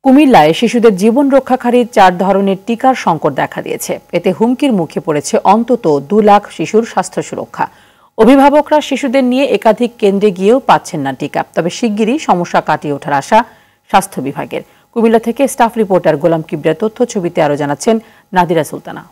কুমিল্লায় শিশুদের জীবন রক্ষাকারী 4 ধরনের টিকার সংকট দেখা দিয়েছে। এতে হুমকির মুখে পড়েছে অন্তত 2 লাখ শিশুর স্বাস্থ্য সুরক্ষা। অভিভাবকরা শিশুদের নিয়ে একাধিক কেন্দ্রে গিয়েও পাচ্ছেন না টিকা। তবে শিগগিরই সমস্যা কাটিয়ে ওঠার আশা স্বাস্থ্য বিভাগের। কুমিল্লা থেকে স্টাফ রিপোর্টার গোলাম কিবরিয়া তথ্য ছবিতে আরো জানাচ্ছেন নাদিরা সুলতানা।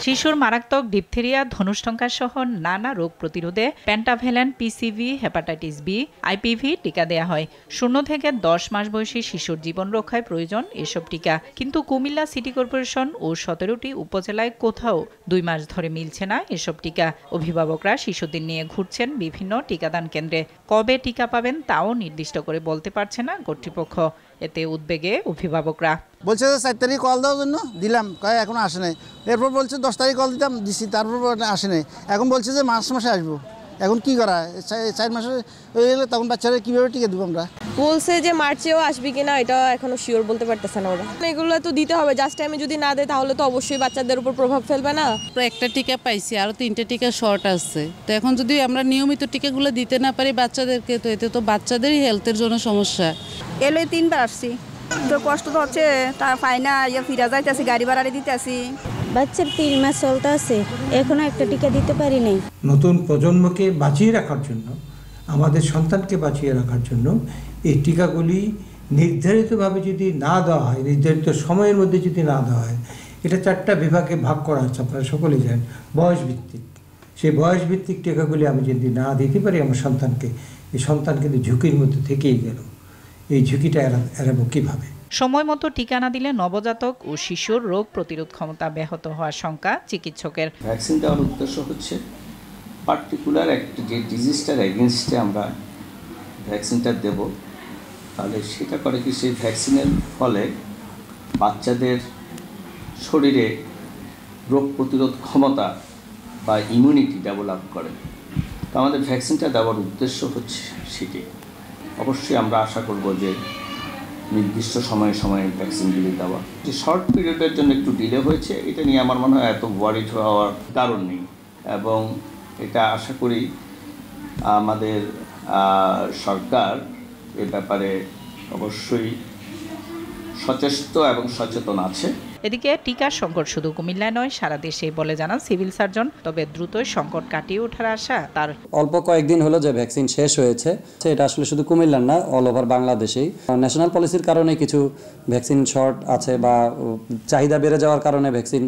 শিশুর মারাত্মক ডিপথেরিয়া, ধনুষ্টঙ্কার সহ নানা রোগ প্রতিরোধে pentavalent, PCV, hepatitis B, IPV টিকা দেয়া হয়। 0 থেকে 10 মাস বয়সী শিশুর জীবন রক্ষায় প্রয়োজন এসব টিকা। কিন্তু কুমিল্লা সিটি কর্পোরেশন ও 17টি উপজেলায় কোথাও 2 মাস ধরে মিলছে না এসব টিকা। অভিভাবকরা শিশুদের নিয়ে ঘুরছেন বিভিন্ন টিকাদান কেন্দ্রে। কবে টিকা পাবেন তাও নির্দিষ্ট করে বলতে পারছে না কর্তৃপক্ষ। এতে উদ্বেগে অভিভাবকরা। বলছে 4 তারিখ কল দেওয়ার জন্য দিলাম, এখনো আসে নাই। এরপর বলছে 10 তারিখ কল দিতাম, দিছি, তারপর আসে নাই। এখন বলছে যে মার্চ মাসে আসবো। এখন কি করা, 4 মাসে হয়ে গেলে তখন বাচ্চারা কীভাবে টিকা দেবো আমরা? বলছে যে মার্চেও আসবে কিনা এটা এখনো শিওর বলতে পারতেছে না ওরা। এগুলো তো দিতে হবে, জাস্ট টাইমে যদি না দেয় তাহলে তো অবশ্যই বাচ্চাদের উপর প্রভাব ফেলবে না। একটা টিকা পাইছি, আরও 3টে টিকা শর্ট আছে। তো এখন যদি আমরা নিয়মিত টিকাগুলো দিতে না পারি বাচ্চাদেরকে, তো এতে তো বাচ্চাদেরই হেলথের জন্য সমস্যা। এলো 3বার আসছি, তো কষ্ট তো হচ্ছে, তার ফাইনা ফিরা যাইতেছি, গাড়ি ভাড়া দিতে আসি। বাচ্চার 3 মাস চলতে আছে, এখনো একটা টিকা দিতে পারি নাই। নতুন প্রজন্মকে বাঁচিয়ে রাখার জন্য, আমাদের সন্তানকে বাঁচিয়ে রাখার জন্য এই টিকাগুলি নির্ধারিতভাবে যদি না দেওয়া হয়, নির্ধারিত সময়ের মধ্যে যদি না দেওয়া হয়, এটা 4টা বিভাগে ভাগ করা হচ্ছে, আপনারা সকলেই জানেন, বয়স ভিত্তিক। সেই বয়স ভিত্তিক টিকাগুলি আমি যদি না দিতে পারি আমার সন্তানকে, এই সন্তান কিন্তু ঝুঁকির মধ্যে থেকেই গেল। এই ঝুঁকিটা এড়াবো কীভাবে? সময় মতো টিকা না দিলে নবজাতক ও শিশুর রোগ প্রতিরোধ ক্ষমতা ব্যাহত হওয়ার শঙ্কা চিকিৎসকের। ভ্যাকসিন দেওয়ার উদ্দেশ্য হচ্ছে পার্টিকুলার একটা যে ডিজিজটার এগেনস্টে আমরা ভ্যাকসিনটা দেব, তাহলে সেটা করে কি সেই ভ্যাকসিনের ফলে বাচ্চাদের শরীরে রোগ প্রতিরোধ ক্ষমতা বা ইমিউনিটি ডেভেলপ করে। তো আমাদের ভ্যাকসিনটা দেওয়ার উদ্দেশ্য হচ্ছে সেটি। অবশ্যই আমরা আশা করব যে নির্দিষ্ট সময়ে ভ্যাকসিনগুলি দেওয়া। যে শর্ট পিরিয়ডের জন্য একটু ডিলে হয়েছে, এটা নিয়ে আমার মনে হয় এত ওয়ারিড হওয়ার কারণ নেই। এবং এটা আশা করি আমাদের সরকার এ ব্যাপারে অবশ্যই সচেষ্ট এবং সচেতন আছে। এদিকে টিকার সংকট শুধু কুমিল্লায় নয়, সারা দেশে বলে জানান সিভিল সার্জন। তবে দ্রুত সংকট কাটিয়ে ওঠার আশা তার। অল্প কয়েকদিন হলো যে ভ্যাকসিন শেষ হয়েছে, এটা আসলে শুধু কুমিল্লার না, অল ওভার বাংলাদেশেই। ন্যাশনাল পলিসির কারণে কিছু ভ্যাকসিন শর্ট আছে বা চাহিদা বেড়ে যাওয়ার কারণে ভ্যাকসিন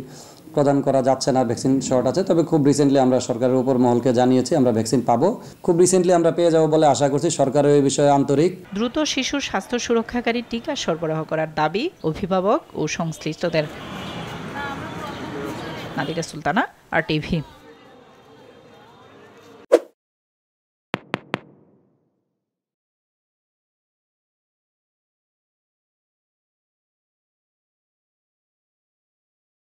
প্রদান করা যাচ্ছে না, ভ্যাকসিন শর্ট আছে। তবে খুব রিসেন্টলি আমরা সরকারের উপর মহলকে জানিয়েছি আমরা ভ্যাকসিন পাবো, খুব রিসেন্টলি আমরা পেয়ে যাবো বলে আশা করছি। সরকারের এই বিষয়ে আন্তরিক। দ্রুত শিশুর স্বাস্থ্য সুরক্ষাকারী টিকা সরবরাহ করার দাবি অভিভাবক ও সংশ্লিষ্টদের। নাদিরা সুলতানা, RTV।